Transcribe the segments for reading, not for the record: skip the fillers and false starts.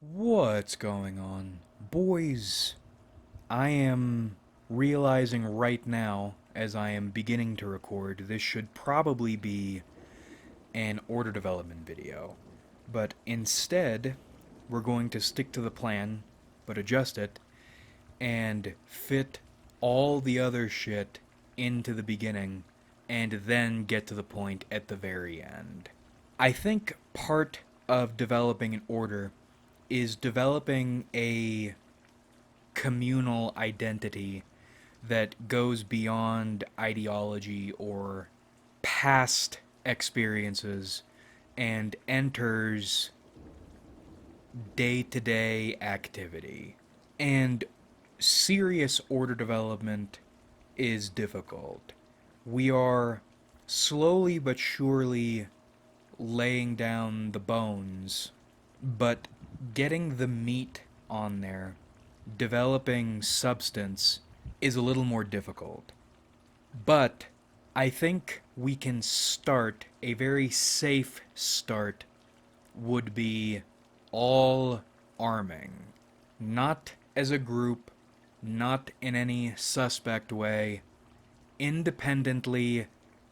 What's going on? Boys, I am realizing right now, as I am beginning to record, this should probably be an order development video. But instead, we're going to stick to the plan, but adjust it, and fit all the other shit into the beginning, and then get to the point at the very end. I think part of developing an order is developing a communal identity that goes beyond ideology or past experiences and enters day to day activity. And serious order development is difficult. We are slowly but surely laying down the bones, but getting the meat on there, developing substance, is a little more difficult. But I think we can start, a very safe start would be all arming. Not as a group, not in any suspect way, independently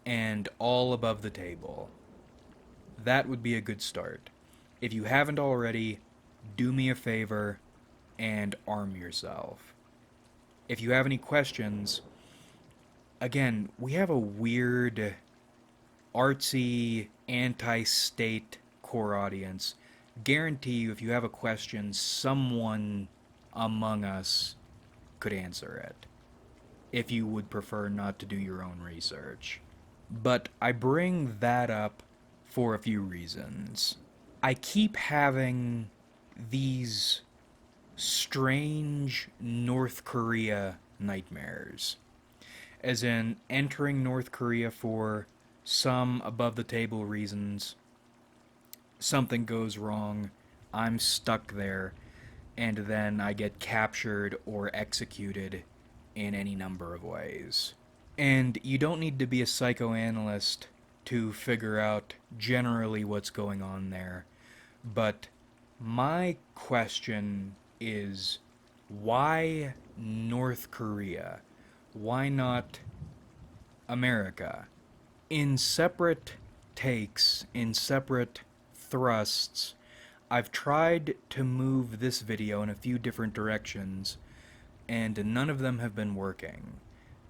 and all above the table. That would be a good start. If you haven't already, do me a favor and arm yourself. If you have any questions, again, we have a weird, artsy, anti state core audience. Guarantee you, if you have a question, someone among us could answer it, if you would prefer not to do your own research. But I bring that up for a few reasons. I keep having these strange North Korea nightmares. As in, entering North Korea for some above the table reasons, something goes wrong, I'm stuck there, and then I get captured or executed in any number of ways. And you don't need to be a psychoanalyst to figure out generally what's going on there. But my question is, why North Korea? Why not America? In separate takes, in separate thrusts, I've tried to move this video in a few different directions, and none of them have been working.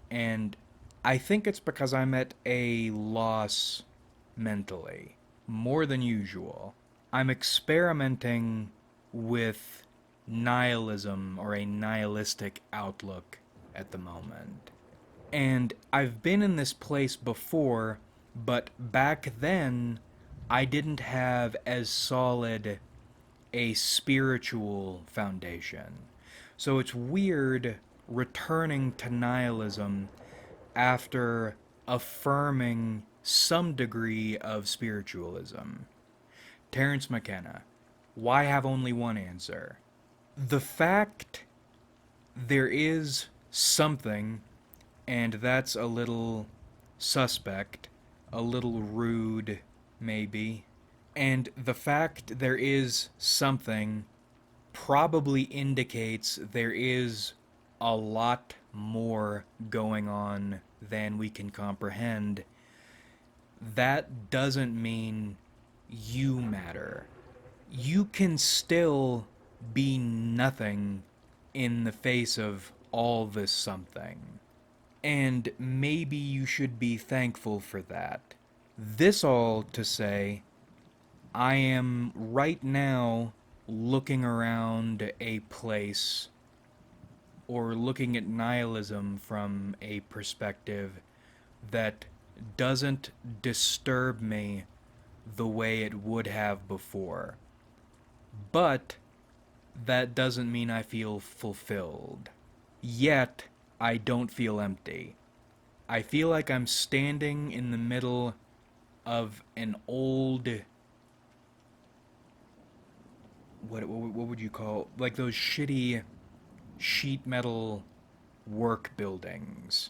And I think it's because I'm at a loss mentally, more than usual. I'm experimenting with nihilism or a nihilistic outlook at the moment. And I've been in this place before, but back then I didn't have as solid a spiritual foundation. So it's weird returning to nihilism after affirming some degree of spiritualism. Terence McKenna, why have only one answer? The fact there is something, and that's a little suspect, a little rude, maybe, and the fact there is something probably indicates there is a lot more going on than we can comprehend. That doesn't mean you matter. You can still be nothing in the face of all this something. And maybe you should be thankful for that. This all to say, I am right now looking around a place or looking at nihilism from a perspective that doesn't disturb me the way it would have before. But that doesn't mean I feel fulfilled. Yet, I don't feel empty. I feel like I'm standing in the middle of an old, what would you call, like those shitty sheet metal work buildings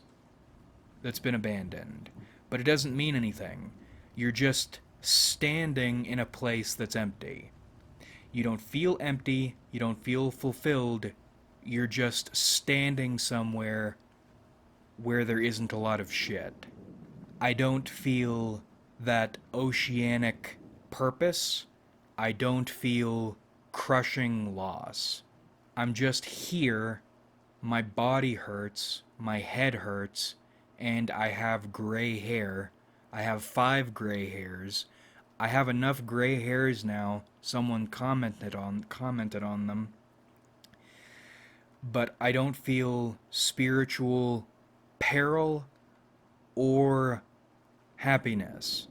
that's been abandoned. But it doesn't mean anything. You're just standing in a place that's empty. You don't feel empty, you don't feel fulfilled, you're just standing somewhere where there isn't a lot of shit. I don't feel that oceanic purpose. I don't feel crushing loss. I'm just here, my body hurts, my head hurts, and I have gray hair. I have 5 gray hairs. I have enough gray hairs now. Someone commented on them, but I don't feel spiritual peril or happiness.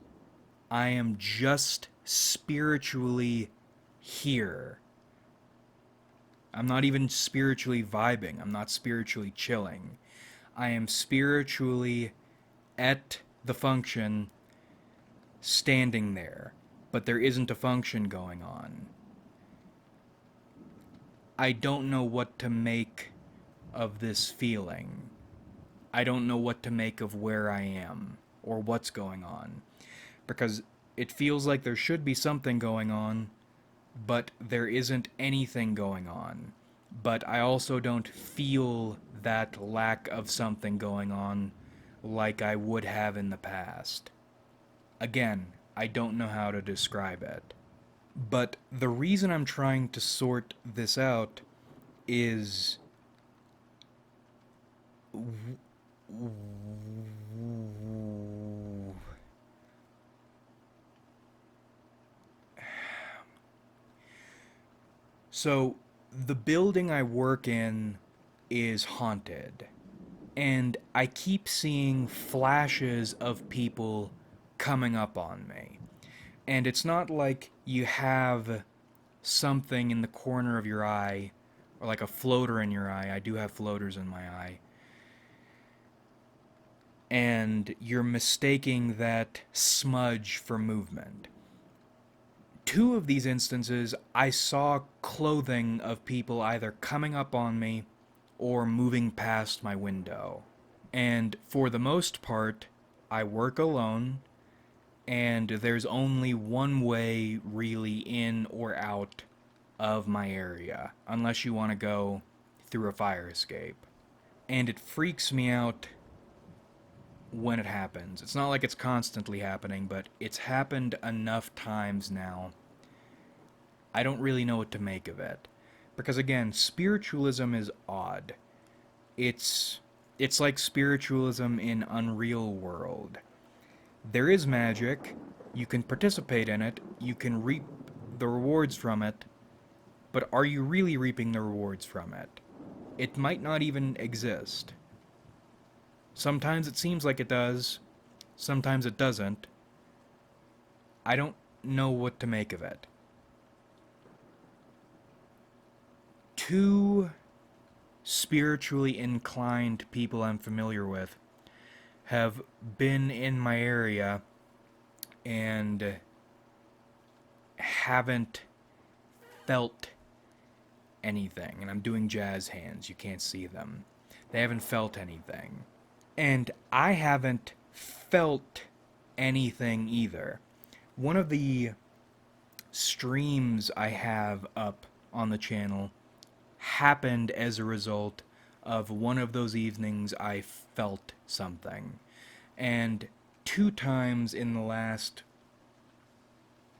I am just spiritually here. I'm not even spiritually vibing. I'm not spiritually chilling. I am spiritually at the function, standing there, but there isn't a function going on. I don't know what to make of this feeling. I don't know what to make of where I am or what's going on, because it feels like there should be something going on, but there isn't anything going on. But I also don't feel that lack of something going on like I would have in the past. Again, I don't know how to describe it. But the reason I'm trying to sort this out is so the building I work in is haunted, and I keep seeing flashes of people coming up on me. And it's not like you have something in the corner of your eye, or like a floater in your eye. I do have floaters in my eye. And you're mistaking that smudge for movement. 2 of these instances, I saw clothing of people either coming up on me or moving past my window. And for the most part, I work alone, and there's only one way really in or out of my area, unless you want to go through a fire escape. And it freaks me out when it happens. It's not like it's constantly happening, but it's happened enough times now. I don't really know what to make of it. Because again, spiritualism is odd. It's like spiritualism in Unreal World. There is magic, you can participate in it, you can reap the rewards from it, but are you really reaping the rewards from it? It might not even exist. Sometimes it seems like it does, sometimes it doesn't. I don't know what to make of it. 2 spiritually inclined people I'm familiar with have been in my area and haven't felt anything. And I'm doing jazz hands, you can't see them. They haven't felt anything. And I haven't felt anything either. One of the streams I have up on the channel happened as a result of one of those evenings I felt something. And 2 times in the last,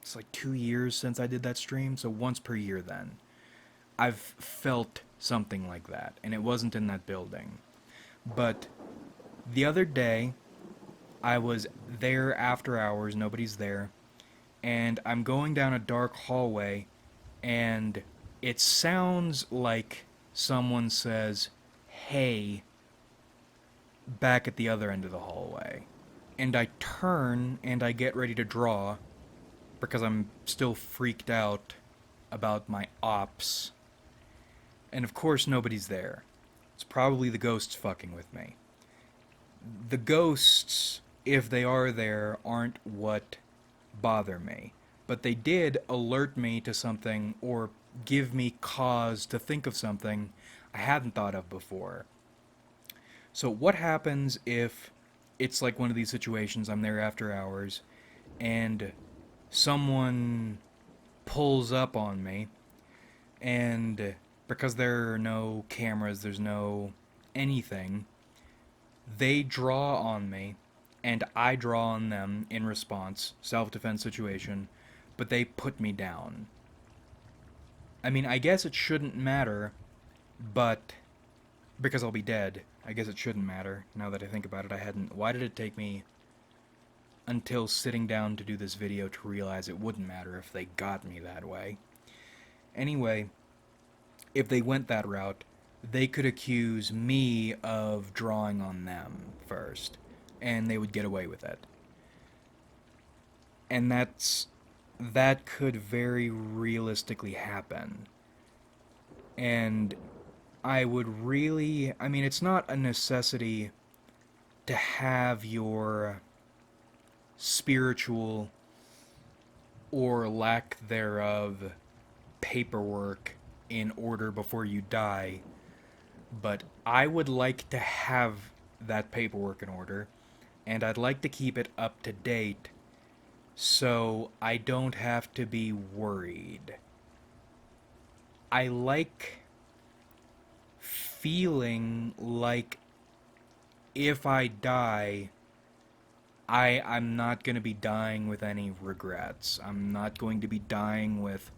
it's like 2 years since I did that stream, so once per year then, I've felt something like that, and it wasn't in that building. But the other day, I was there after hours, nobody's there, and I'm going down a dark hallway, and it sounds like someone says, "Hey," back at the other end of the hallway. And I turn and I get ready to draw because I'm still freaked out about my ops. And of course nobody's there. It's probably the ghosts fucking with me. The ghosts, if they are there, aren't what bother me. But they did alert me to something or give me cause to think of something I hadn't thought of before. So what happens if it's like one of these situations, I'm there after hours, and someone pulls up on me, and because there are no cameras, there's no anything, they draw on me, and I draw on them in response, self-defense situation, but they put me down. I mean, I guess it shouldn't matter, but because I'll be dead, I guess it shouldn't matter. Now that I think about it, I hadn't. Why did it take me until sitting down to do this video to realize it wouldn't matter if they got me that way? Anyway, if they went that route, they could accuse me of drawing on them first, and they would get away with it. And that could very realistically happen. And I would really, I mean, it's not a necessity to have your spiritual or lack thereof paperwork in order before you die, but I would like to have that paperwork in order, and I'd like to keep it up to date so I don't have to be worried. I like feeling like if I die, I'm not going to be dying with any regrets. I'm not going to be dying with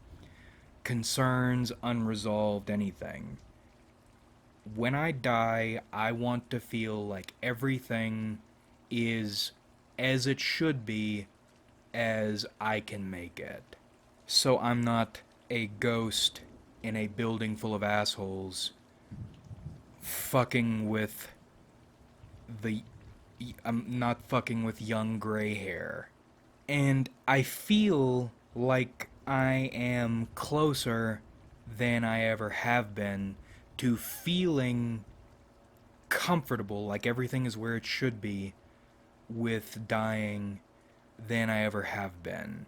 concerns, unresolved, anything. When I die, I want to feel like everything is as it should be, as I can make it. So I'm not a ghost in a building full of assholes fucking with the... I'm not fucking with young gray hair. And I feel like I am closer than I ever have been to feeling comfortable, like everything is where it should be, with dying than I ever have been.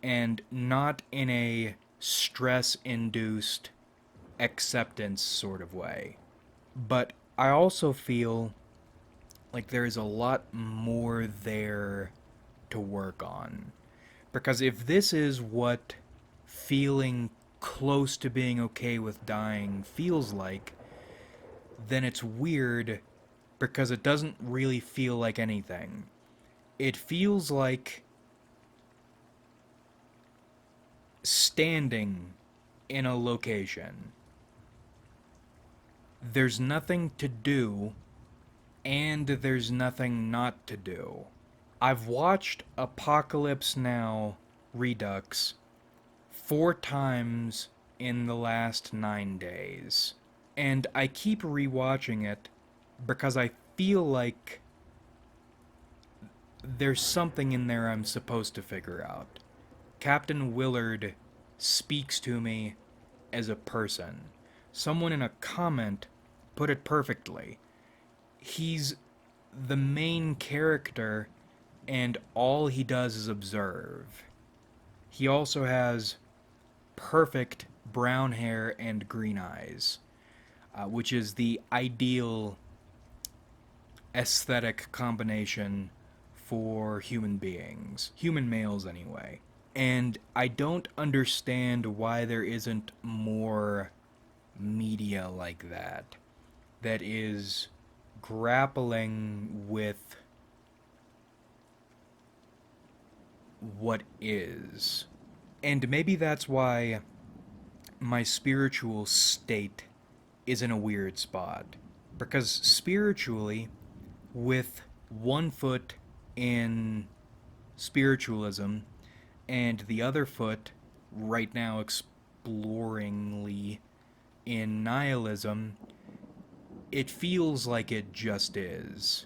And not in a stress-induced acceptance sort of way. But I also feel like there's a lot more there to work on. Because if this is what feeling close to being okay with dying feels like, then it's weird because it doesn't really feel like anything. It feels like standing in a location. There's nothing to do, and there's nothing not to do. I've watched Apocalypse Now Redux 4 times in the last 9 days. And I keep rewatching it because I feel like there's something in there I'm supposed to figure out. Captain Willard speaks to me as a person. Someone in a comment put it perfectly. He's the main character, and all he does is observe. He also has perfect brown hair and green eyes, which is the ideal aesthetic combination for human beings. Human males, anyway. And I don't understand why there isn't more media like that is grappling with what is. And maybe that's why my spiritual state is in a weird spot. Because spiritually, with one foot in spiritualism and the other foot right now exploringly in nihilism, it feels like it just is.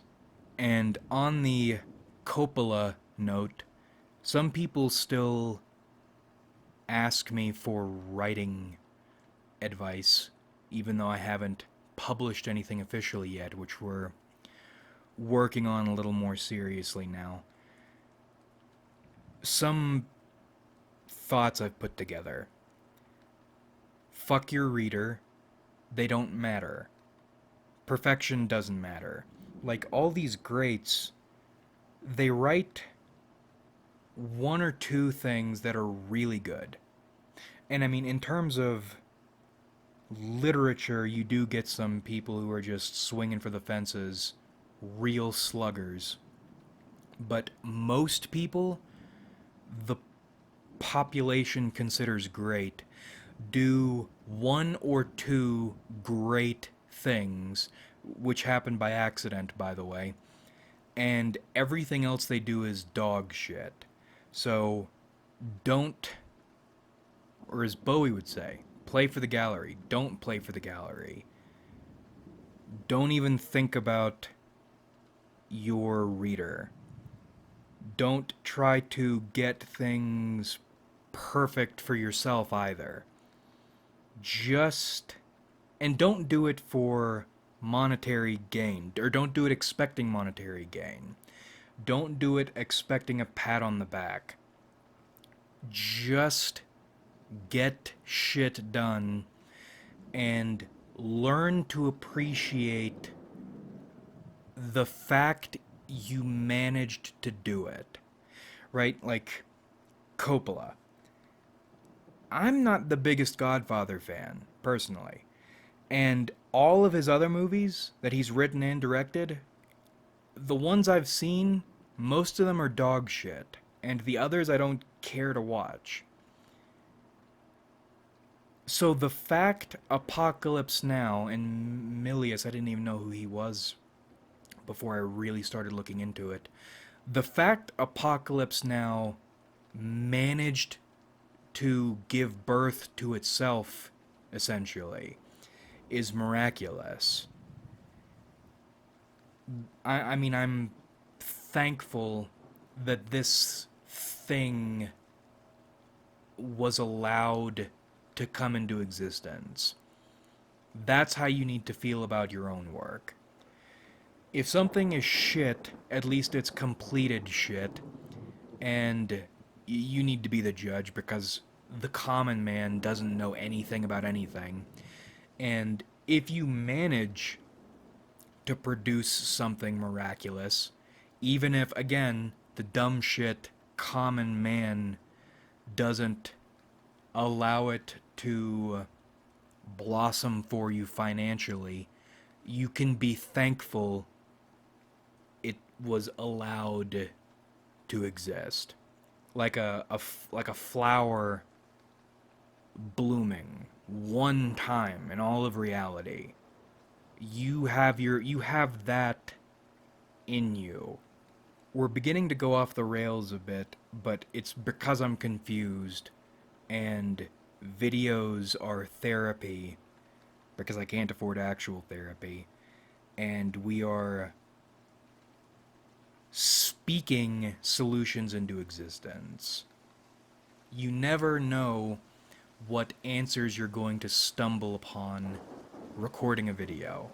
And on the Coppola note, some people still ask me for writing advice, even though I haven't published anything officially yet, which we're working on a little more seriously now. Some thoughts I've put together. Fuck your reader. They don't matter. Perfection doesn't matter. Like, all these greats, they write 1 or 2 things that are really good. And I mean, in terms of literature, you do get some people who are just swinging for the fences, real sluggers. But most people, the population considers great, do one or two great things, which happen by accident, by the way, and everything else they do is dog shit. So don't, or as Bowie would say, play for the gallery. Don't play for the gallery. Don't even think about your reader. Don't try to get things perfect for yourself either. Just, and don't do it for monetary gain, or don't do it expecting monetary gain. Don't do it expecting a pat on the back. Just get shit done and learn to appreciate the fact you managed to do it. Right? Like Coppola. I'm not the biggest Godfather fan, personally. And all of his other movies that he's written and directed, the ones I've seen, most of them are dog shit. And the others I don't care to watch. So the fact Apocalypse Now, and Milius, I didn't even know who he was before I really started looking into it. The fact Apocalypse Now managed to give birth to itself, essentially, is miraculous. I mean, I'm thankful that this thing was allowed to come into existence. That's how you need to feel about your own work. If something is shit, at least it's completed shit, and you need to be the judge because the common man doesn't know anything about anything. And if you manage to produce something miraculous, even if, again, the dumb shit common man doesn't allow it to blossom for you financially, you can be thankful it was allowed to exist. Like a flower blooming one time in all of reality. You have that in you. We're beginning to go off the rails a bit, but it's because I'm confused and videos are therapy because I can't afford actual therapy, and we are speaking solutions into existence. You never know what answers you're going to stumble upon recording a video.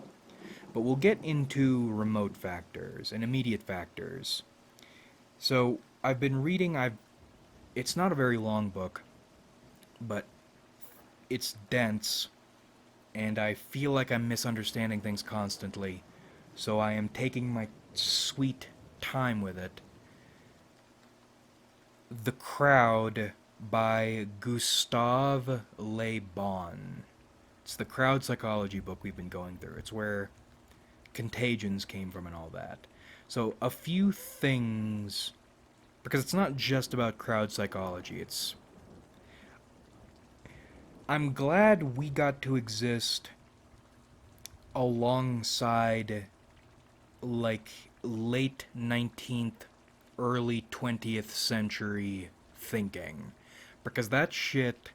But we'll get into remote factors and immediate factors. So, I've been reading, it's not a very long book, but it's dense, and I feel like I'm misunderstanding things constantly, so I am taking my sweet time with it. The Crowd by Gustave Le Bon. It's the crowd psychology book we've been going through. It's where contagions came from and all that. So, a few things, because it's not just about crowd psychology, I'm glad we got to exist alongside, like, late 19th, early 20th century thinking. Because that shit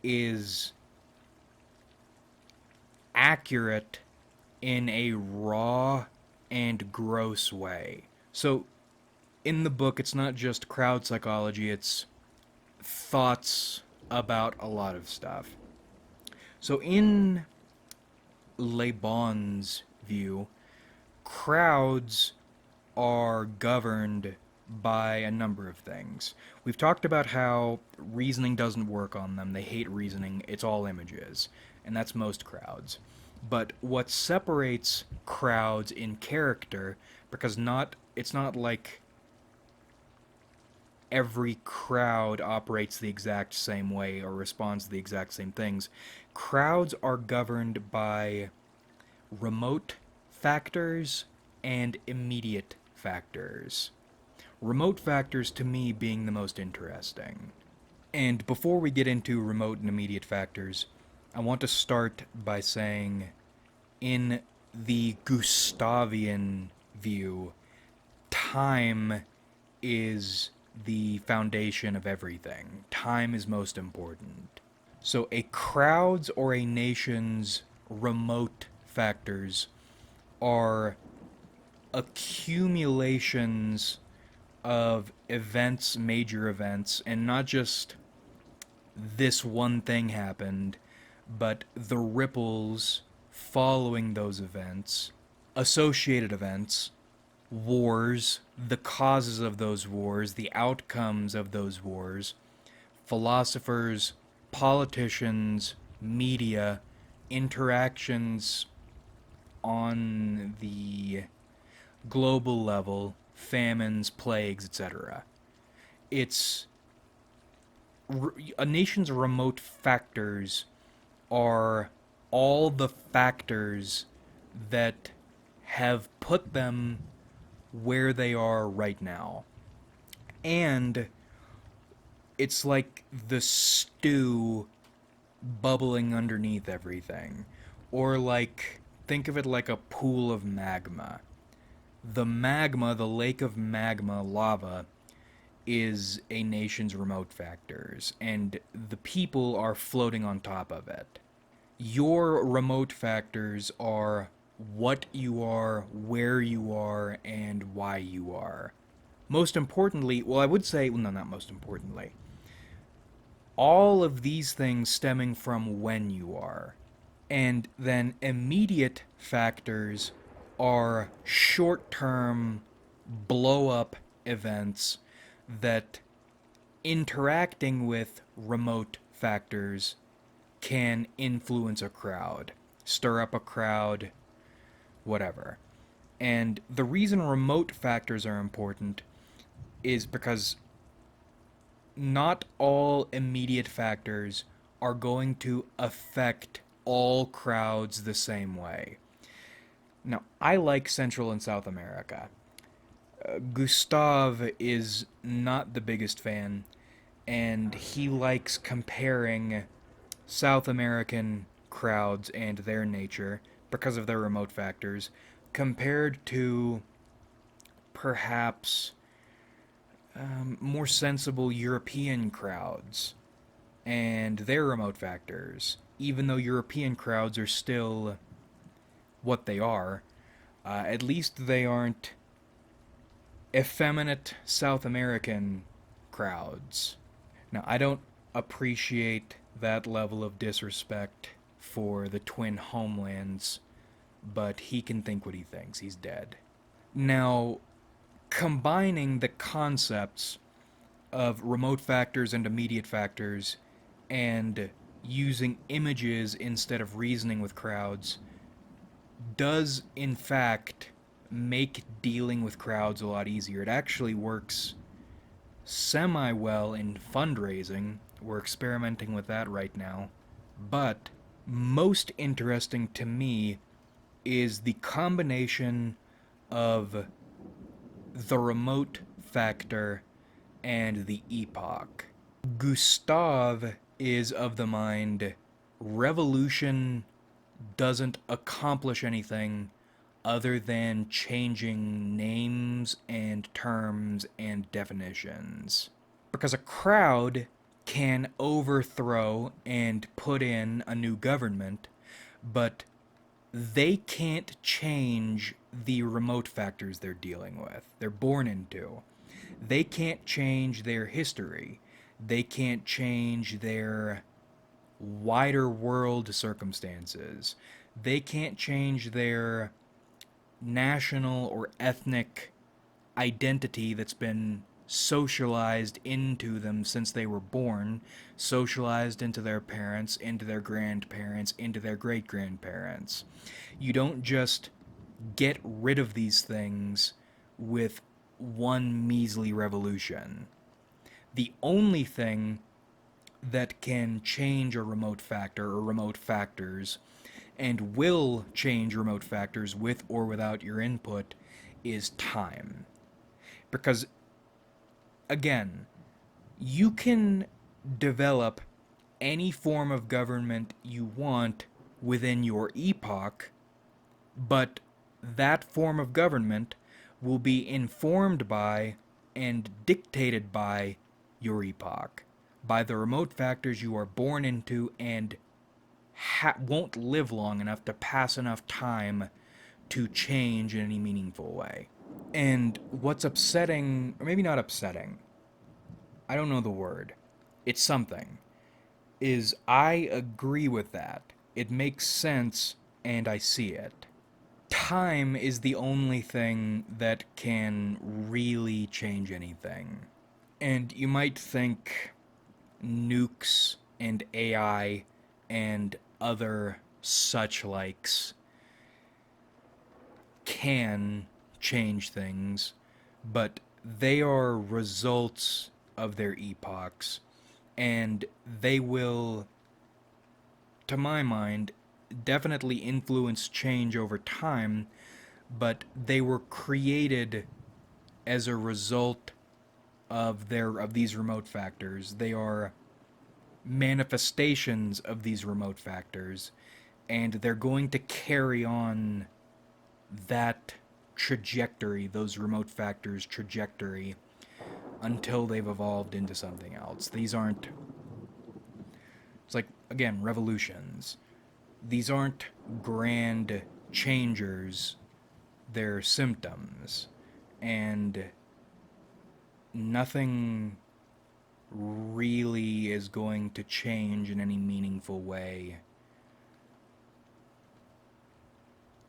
is accurate in a raw and gross way. So, in the book, it's not just crowd psychology, it's thoughts about a lot of stuff. So, in Le Bon's view, crowds are governed by a number of things. We've talked about how reasoning doesn't work on them. They hate reasoning. It's all images. And that's most crowds. But what separates crowds in character, because it's not like every crowd operates the exact same way or responds to the exact same things. Crowds are governed by remote factors and immediate factors. Remote factors to me being the most interesting. And before we get into remote and immediate factors, I want to start by saying, in the Gustavian view, time is the foundation of everything. Time is most important. So a crowd's or a nation's remote factors are accumulations of events, major events, and not just this one thing happened, but the ripples following those events, associated events, wars, the causes of those wars, the outcomes of those wars, philosophers, politicians, media, interactions on the global level, famines, plagues, etc. It's a nation's remote factors are all the factors that have put them where they are right now. And it's like the stew bubbling underneath everything. Or like, think of it like a pool of magma. The magma, the lake of magma, lava, is a nation's remote factors, and the people are floating on top of it. Your remote factors are what you are, where you are, and why you are. Most importantly, well, I would say, well, no, not most importantly, all of these things stemming from when you are. And then immediate factors are short term blow up events that interacting with remote factors can influence a crowd, stir up a crowd, whatever. And the reason remote factors are important is because not all immediate factors are going to affect all crowds the same way. Now, I like Central and South America. Gustave is not the biggest fan, and he likes comparing South American crowds and their nature, because of their remote factors, compared to perhaps more sensible European crowds and their remote factors, even though European crowds are still what they are. At least they aren't effeminate South American crowds. Now, I don't appreciate that level of disrespect for the twin homelands, but he can think what he thinks. He's dead. Now, combining the concepts of remote factors and immediate factors and using images instead of reasoning with crowds does, in fact, make dealing with crowds a lot easier. It actually works semi-well in fundraising. We're experimenting with that right now. But most interesting to me is the combination of the remote factor and the epoch. Gustave is of the mind revolution doesn't accomplish anything other than changing names and terms and definitions. Because a crowd can overthrow and put in a new government, but they can't change the remote factors they're dealing with, they're born into. They can't change their history. They can't change their wider world circumstances. They can't change their national or ethnic identity that's been socialized into them since they were born, socialized into their parents, into their grandparents, into their great-grandparents. You don't just get rid of these things with one measly revolution. The only thing that can change a remote factor or remote factors and will change remote factors with or without your input is time. Because, again, you can develop any form of government you want within your epoch, but that form of government will be informed by and dictated by your epoch, by the remote factors you are born into and won't live long enough to pass enough time to change in any meaningful way. And what's upsetting, or maybe not upsetting, I don't know the word, it's something, is I agree with that. It makes sense and I see it. Time is the only thing that can really change anything. And you might think nukes and AI and other such likes can change things, but they are results of their epochs, and they will, to my mind, definitely influence change over time, but they were created as a result of these remote factors. They are manifestations of these remote factors, and they're going to carry on that trajectory, those remote factors trajectory, until they've evolved into something else. These aren't, it's like, again, revolutions. These aren't grand changers, they're symptoms. And nothing really is going to change in any meaningful way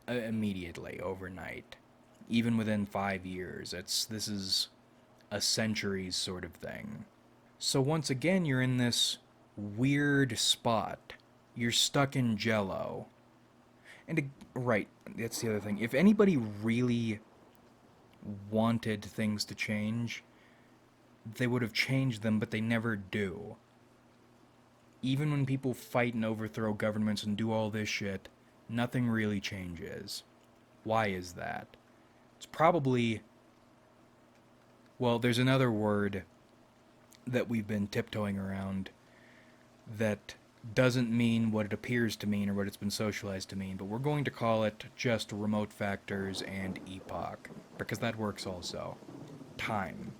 immediately, overnight. Even within 5 years. This is a centuries sort of thing. So once again, you're in this weird spot. You're stuck in jello. And, right, that's the other thing. If anybody really wanted things to change, they would have changed them, but they never do. Even when people fight and overthrow governments and do all this shit, nothing really changes. Why is that? It's probably... Well, there's another word that we've been tiptoeing around that doesn't mean what it appears to mean or what it's been socialized to mean, but we're going to call it just remote factors and epoch, because that works also. Time.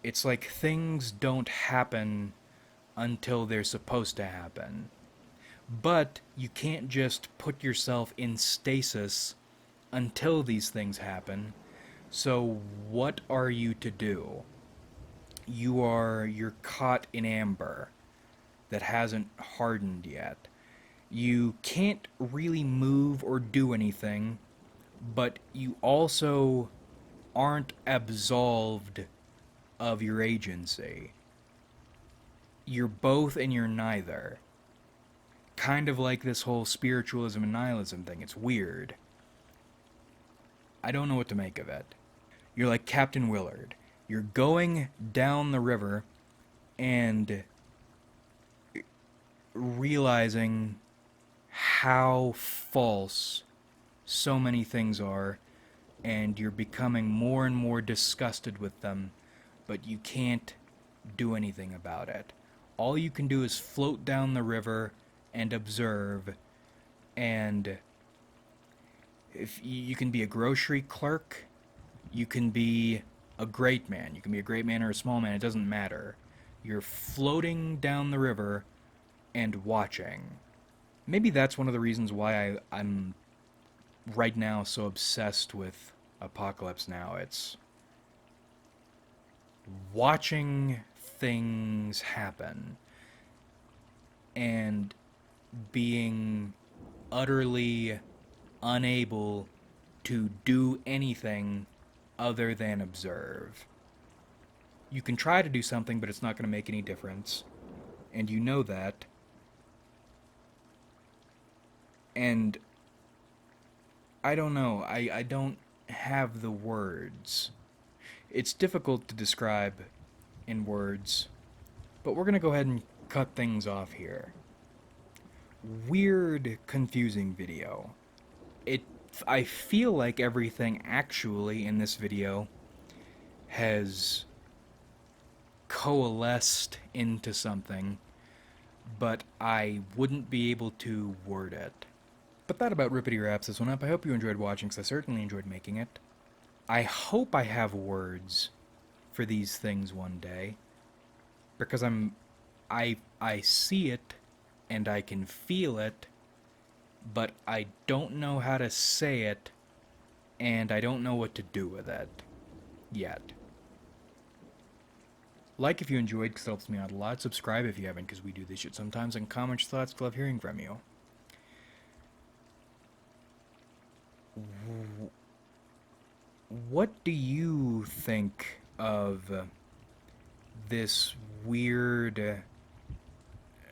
It's like things don't happen until they're supposed to happen. But you can't just put yourself in stasis until these things happen. So what are you to do? You're caught in amber that hasn't hardened yet. You can't really move or do anything, but you also aren't absolved of your agency. You're both and you're neither. Kind of like this whole spiritualism and nihilism thing. It's weird. I don't know what to make of it. You're like Captain Willard. You're going down the river and realizing how false so many things are, and you're becoming more and more disgusted with them, but you can't do anything about it. All you can do is float down the river and observe, and if you can be a grocery clerk, you can be a great man. You can be a great man or a small man, it doesn't matter. You're floating down the river and watching. Maybe that's one of the reasons why I'm right now so obsessed with Apocalypse Now. It's watching things happen and being utterly unable to do anything other than observe. You can try to do something, but it's not going to make any difference. And you know that. And I don't know. I don't have the words. It's difficult to describe in words, but we're gonna go ahead and cut things off here. Weird, confusing video. I feel like everything actually in this video has coalesced into something, but I wouldn't be able to word it. But that about rippity wraps this one up. I hope you enjoyed watching, because I certainly enjoyed making it. I hope I have words for these things one day, because I see it and I can feel it, but I don't know how to say it, and I don't know what to do with it yet. Like if you enjoyed, because it helps me out a lot. Subscribe if you haven't, because we do this shit sometimes. And comment your thoughts, love hearing from you. What do you think of this weird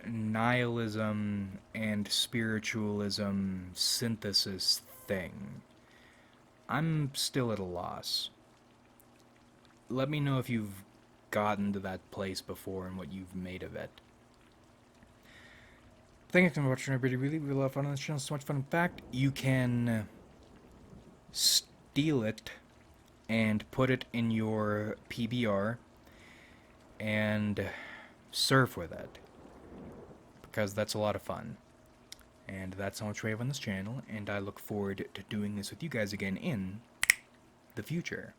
nihilism and spiritualism synthesis thing? I'm still at a loss. Let me know if you've gotten to that place before and what you've made of it. Thank you for watching. I really a lot of fun on this channel. So much fun. In fact, you can steal it and put it in your PBR and surf with it, because that's a lot of fun. And that's how much we have on this channel, and I look forward to doing this with you guys again in the future.